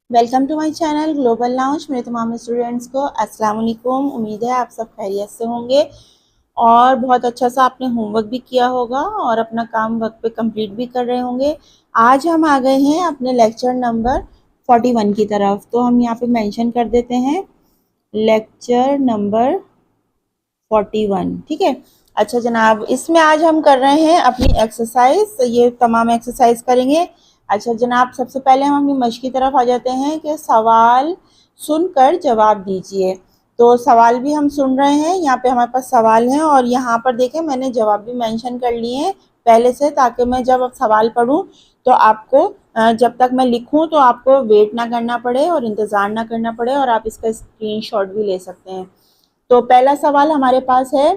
Welcome to my channel global lounge. मेरे तमाम students को अस्सलाम वालेकुम। उम्मीद है आप सब खैरियत से होंगे और बहुत अच्छा सा आपने होमवर्क भी किया होगा और अपना काम वक्त पे कंप्लीट भी कर रहे होंगे। आज हम आ गए हैं अपने लेक्चर नंबर 41 की तरफ। तो हम यहाँ पे मेंशन कर देते हैं लेक्चर नंबर 41। ठीक है। अच्छा जनाब, इसमें आज हम कर रहे हैं अपनी एक्सरसाइज। ये तमाम एक्सरसाइज करेंगे। अच्छा जनाब, सबसे पहले हम अपनी मश्क की तरफ आ जाते हैं कि सवाल सुनकर जवाब दीजिए। तो सवाल भी हम सुन रहे हैं, यहाँ पे हमारे पास सवाल हैं और यहाँ पर देखें मैंने जवाब भी मेंशन कर लिए हैं पहले से, ताकि मैं जब अब सवाल पढूं तो आपको जब तक मैं लिखूं तो आपको वेट ना करना पड़े और इंतज़ार ना करना पड़े और आप इसका स्क्रीनशॉट भी ले सकते हैं। तो पहला सवाल हमारे पास है,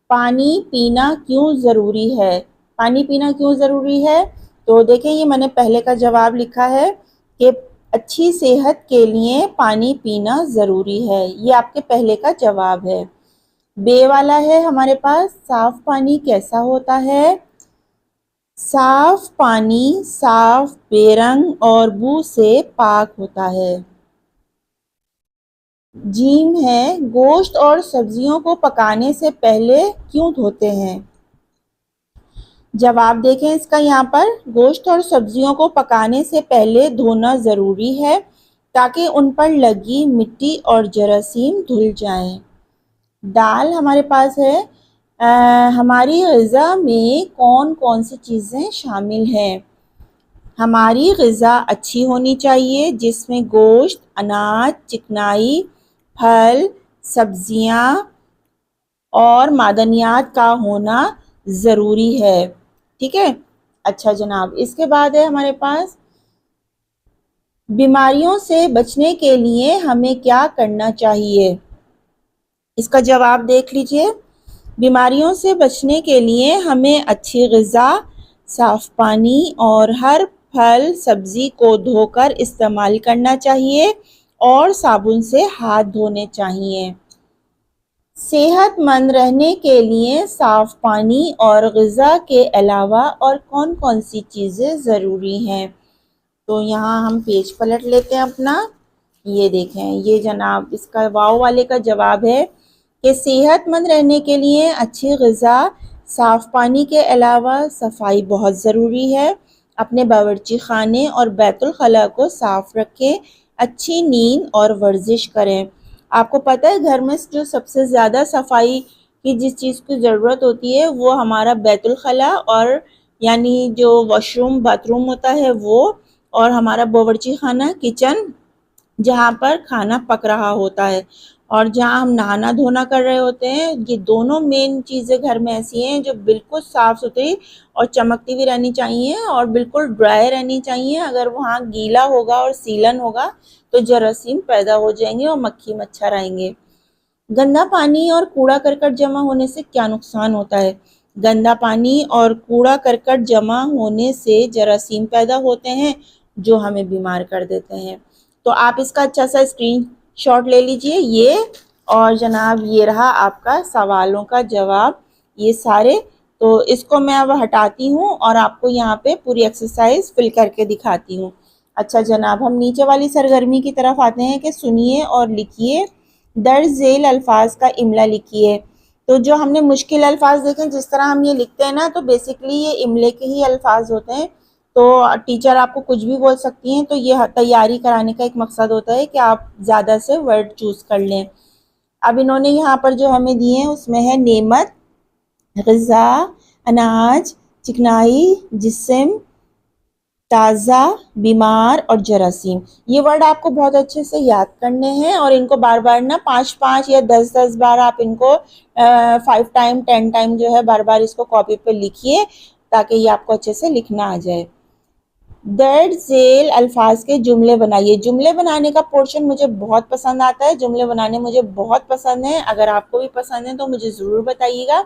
पानी पीना क्यों ज़रूरी है? पानी पीना क्यों ज़रूरी है? तो देखें ये मैंने पहले का जवाब लिखा है कि अच्छी सेहत के लिए पानी पीना ज़रूरी है। ये आपके पहले का जवाब है। बे वाला है हमारे पास, साफ पानी कैसा होता है? साफ पानी साफ, बेरंग और बू से पाक होता है। जीम है, गोश्त और सब्जियों को पकाने से पहले क्यों धोते हैं? जवाब देखें इसका यहाँ पर, गोश्त और सब्जियों को पकाने से पहले धोना ज़रूरी है ताकि उन पर लगी मिट्टी और जरासीम धुल जाएं। दाल हमारे पास है, हमारी ग़िज़ा में कौन कौन सी चीज़ें शामिल हैं? हमारी ग़िज़ा अच्छी होनी चाहिए जिसमें गोश्त, अनाज, चिकनाई, फल, सब्जियां और मादनियात का होना ज़रूरी है। ठीक है। अच्छा जनाब, इसके बाद है हमारे पास, बीमारियों से बचने के लिए हमें क्या करना चाहिए? इसका जवाब देख लीजिए। बीमारियों से बचने के लिए हमें अच्छी ग़िज़ा, साफ़ पानी और हर फल सब्ज़ी को धोकर इस्तेमाल करना चाहिए और साबुन से हाथ धोने चाहिए। सेहतमंद रहने के लिए साफ़ पानी और ग़िज़ा के अलावा और कौन कौन सी चीज़ें ज़रूरी हैं? तो यहाँ हम पेज पलट लेते हैं अपना। ये देखें, ये जनाब इसका वाव वाले का जवाब है कि सेहतमंद रहने के लिए अच्छी ग़िज़ा, साफ़ पानी के अलावा सफाई बहुत ज़रूरी है। अपने बावर्ची खाने और बैतुल खला को साफ़ रखें, अच्छी नींद और वर्जिश करें। आपको पता है घर में जो सबसे ज़्यादा सफाई की जिस चीज़ की ज़रूरत होती है वो हमारा बैतुल खला और यानी जो वॉशरूम बाथरूम होता है वो, और हमारा बावर्ची खाना किचन जहाँ पर खाना पक रहा होता है और जहाँ हम नहाना धोना कर रहे होते हैं। ये दोनों मेन चीज़ें घर में ऐसी हैं जो बिल्कुल साफ़ सुथरी और चमकती भी रहनी चाहिए और बिल्कुल ड्राई रहनी चाहिए। अगर वहाँ गीला होगा और सीलन होगा तो जरासीम पैदा हो जाएंगे और मक्खी मच्छर आएंगे। गंदा पानी और कूड़ा करकट जमा होने से क्या नुकसान होता है? गंदा पानी और कूड़ा करकट जमा होने से जरासीम पैदा होते हैं जो हमें बीमार कर देते हैं। तो आप इसका अच्छा सा स्क्रीन शॉट ले लीजिए ये, और जनाब ये रहा आपका सवालों का जवाब ये सारे। तो इसको मैं अब हटाती हूँ और आपको यहाँ पे पूरी एक्सरसाइज फिल करके दिखाती हूँ। अच्छा जनाब, हम नीचे वाली सरगर्मी की तरफ आते हैं कि सुनिए और लिखिए, दर्ज झेल अल्फाज का इमला लिखिए। तो जो हमने मुश्किल अल्फाज देखे, जिस तरह हम ये लिखते हैं ना, तो बेसिकली ये इमले के ही अल्फाज होते हैं। तो टीचर आपको कुछ भी बोल सकती हैं, तो ये तैयारी कराने का एक मकसद होता है कि आप ज़्यादा से वर्ड चूज़ कर लें। अब इन्होंने यहाँ पर जो हमें दिए हैं उसमें है नेमत, ग़िज़ा, अनाज, चिकनाई, जिस्म, ताज़ा, बीमार और जरासीम। ये वर्ड आपको बहुत अच्छे से याद करने हैं और इनको बार बार ना 5-5 या 10-10 बार आप इनको 5 टाइम 10 टाइम जो है बार बार इसको कॉपी पे लिखिए ताकि ये आपको अच्छे से लिखना आ जाए। दर्ज झेल अल्फाज के जुमले बनाइए। जुमले बनाने का पोर्शन मुझे बहुत पसंद आता है, जुमले बनाने मुझे बहुत पसंद है। अगर आपको भी पसंद है तो मुझे ज़रूर बताइएगा।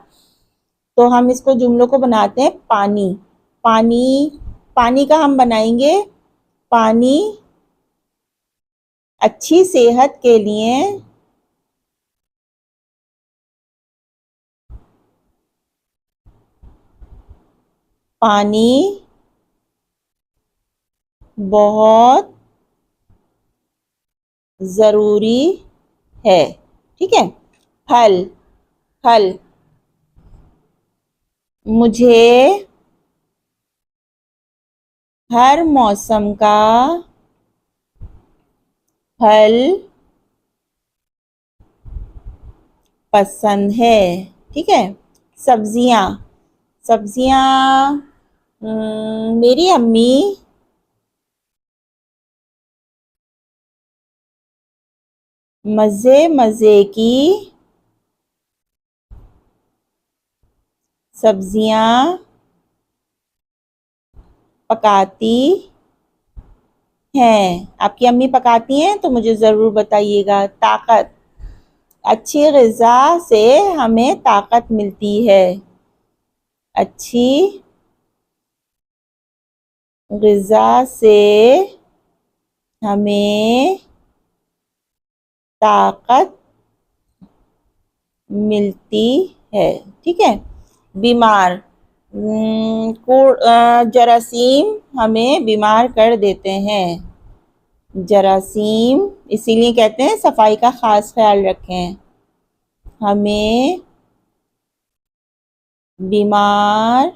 तो हम इसको जुमलों को बनाते हैं। पानी, पानी, पानी का हम बनाएंगे, पानी अच्छी सेहत के लिए पानी बहुत जरूरी है। ठीक है। फल, फल, मुझे हर मौसम का फल पसंद है। ठीक है। सब्जियां, सब्जियां, मेरी अम्मी मज़े मज़े की सब्जियां पकाती हैं। आपकी अम्मी पकाती हैं तो मुझे ज़रूर बताइएगा। ताकत, अच्छी ग़िज़ा से हमें ताकत मिलती है। अच्छी ग़िज़ा से हमें ताकत मिलती है। ठीक है। बीमार, जरासीम हमें बीमार कर देते हैं। जरासीम, इसीलिए कहते हैं सफाई का खास ख्याल रखें। हमें बीमार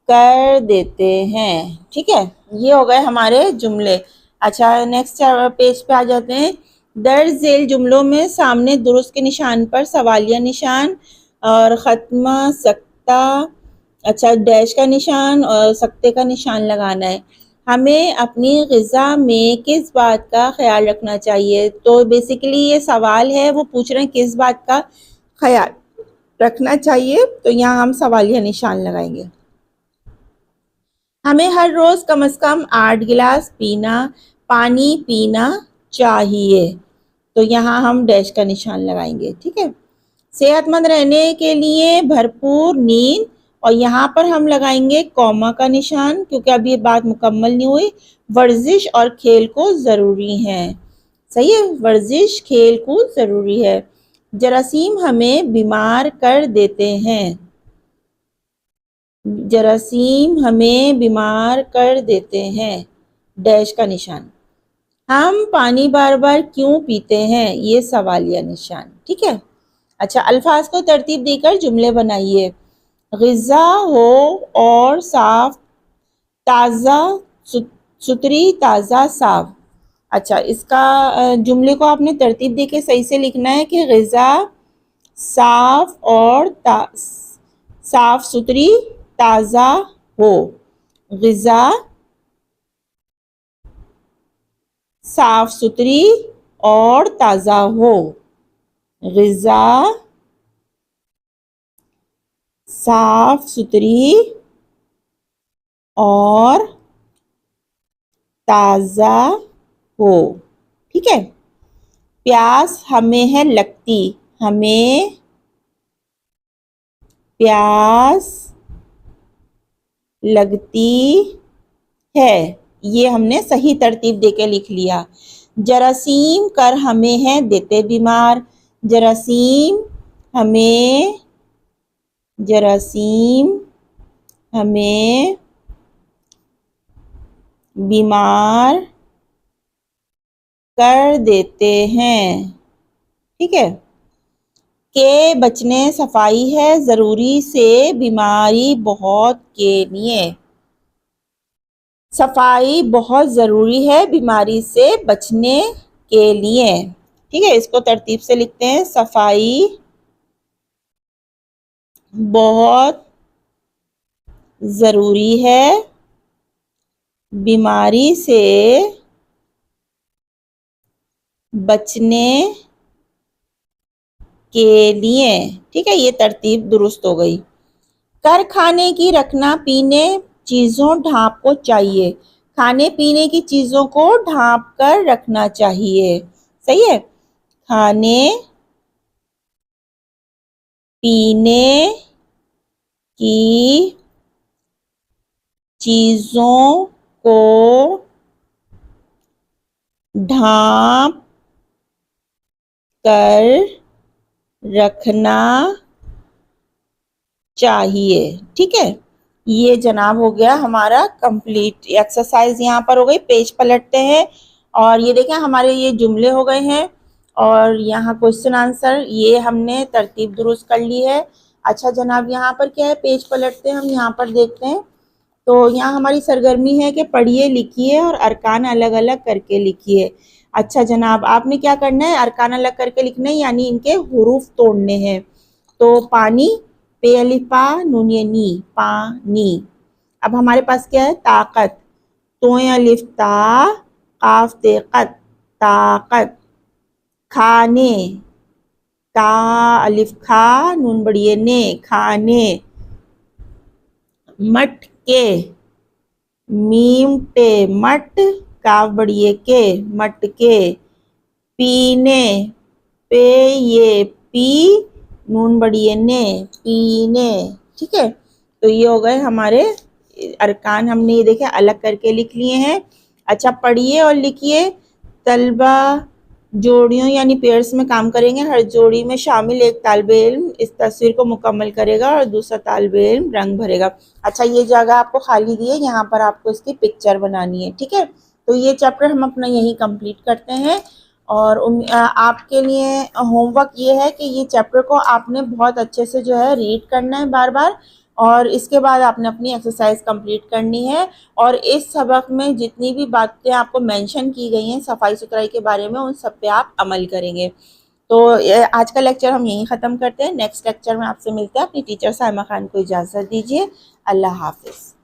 कर देते हैं। ठीक है। ये हो गए हमारे जुमले। अच्छा, नेक्स्ट पेज पे आ जाते हैं। दर्ज झेल जुमलों में सामने दुरुस्त के निशान पर सवालिया निशान और खत्म सकता, अच्छा, डैश का निशान और सकते का निशान लगाना है। हमें अपनी ग़िज़ा में किस बात का ख्याल रखना चाहिए? तो बेसिकली ये सवाल है, वो पूछ रहे हैं किस बात का ख्याल रखना चाहिए। तो यहाँ हम सवालिया निशान लगाएंगे। हमें हर रोज़ कम से कम 8 गिलास पानी पीना चाहिए। तो यहाँ हम डैश का निशान लगाएंगे। ठीक है। सेहतमंद रहने के लिए भरपूर नींद, और यहाँ पर हम लगाएंगे कॉमा का निशान क्योंकि अभी ये बात मुकम्मल नहीं हुई। वर्जिश और खेल कूद ज़रूरी है। सही है, वर्जिश खेल कूद ज़रूरी है। जरासीम हमें बीमार कर देते हैं। जरासीम हमें बीमार कर देते हैं। डैश का निशान। हम पानी बार बार क्यों पीते हैं? ये सवालिया निशान। ठीक है। अच्छा, अल्फाज को तरतीब देकर जुमले बनाइए। ग़िज़ा हो और साफ, ताज़ा, सुथरी, ताज़ा, साफ। अच्छा, इसका जुमले को आपने तरतीब देके सही से लिखना है कि ग़िज़ा साफ और साफ सुथरी, ताज़ा हो। ग़िज़ा साफ सुथरी और ताज़ा हो। ग़िज़ा साफ सुथरी और ताज़ा हो। ठीक है। प्यास हमें है लगती। हमें प्यास लगती है। ये हमने सही तरतीब देके लिख लिया। जरासीम कर हमें है देते बीमार। जरासीम हमें, जरासीम हमें बीमार कर देते हैं। ठीक है। के बचने सफाई है ज़रूरी से बीमारी बहुत के लिए। सफाई बहुत ज़रूरी है बीमारी से बचने के लिए। ठीक है। इसको तरतीब से लिखते हैं। सफाई बहुत ज़रूरी है बीमारी से बचने के लिए। ठीक है। ये तरतीब दुरुस्त हो गई। कर खाने की रखना पीने चीज़ों ढाँप को चाहिए। खाने पीने की चीज़ों को ढाँप कर रखना चाहिए। सही है। खाने पीने की चीज़ों को ढाँप कर रखना चाहिए। ठीक है। ये जनाब हो गया हमारा कंप्लीट एक्सरसाइज, यहाँ पर हो गई। पेज पलटते हैं और ये देखें हमारे ये जुमले हो गए हैं और यहाँ क्वेश्चन आंसर ये हमने तरतीब दुरुस्त कर ली है। अच्छा जनाब, यहाँ पर क्या है, पेज पलटते हैं हम, यहाँ पर देखते हैं। तो यहाँ हमारी सरगर्मी है कि पढ़िए, लिखिए और अरकान अलग अलग करके लिखिए। अच्छा जनाब, आपने क्या करना है, अरकान अलग करके लिखना है, यानी इनके हुरूफ तोड़ने हैं। तो पानी, पे अलिफ पा नून ये नी, पानी। अब हमारे पास क्या है, ताकत, तोए अलिफ ता काफ ते कत, ताकत। खाने, ता अलिफ खा नून बड़िए ने, खाने। मटके, मीम टे मट काफ बड़िए के, मटके। पीने, पे ये पी नून बड़िए ने, पीने। ठीक है, तो ये हो गए हमारे अरकान, हमने ये देखे अलग करके लिख लिए हैं। अच्छा पढ़िए और लिखिए। तलबा जोड़ियों यानी पेयर्स में काम करेंगे। हर जोड़ी में शामिल एक तालिबे इल्म इस तस्वीर को मुकम्मल करेगा और दूसरा तालिबे इल्म रंग भरेगा। अच्छा, ये जगह आपको खाली दी है, यहाँ पर आपको इसकी पिक्चर बनानी है। ठीक है, तो ये चैप्टर हम अपना यही कंप्लीट करते हैं। और आपके लिए होमवर्क ये है कि ये चैप्टर को आपने बहुत अच्छे से जो है रीड करना है बार बार, और इसके बाद आपने अपनी एक्सरसाइज कंप्लीट करनी है। और इस सबक में जितनी भी बातें आपको मेंशन की गई हैं सफाई सुथराई के बारे में, उन सब पे आप अमल करेंगे। तो आज का लेक्चर हम यहीं ख़त्म करते हैं। नेक्स्ट लेक्चर में आपसे मिलते हैं। अपनी टीचर साइमा खान को इजाज़त दीजिए। अल्लाह हाफिज़।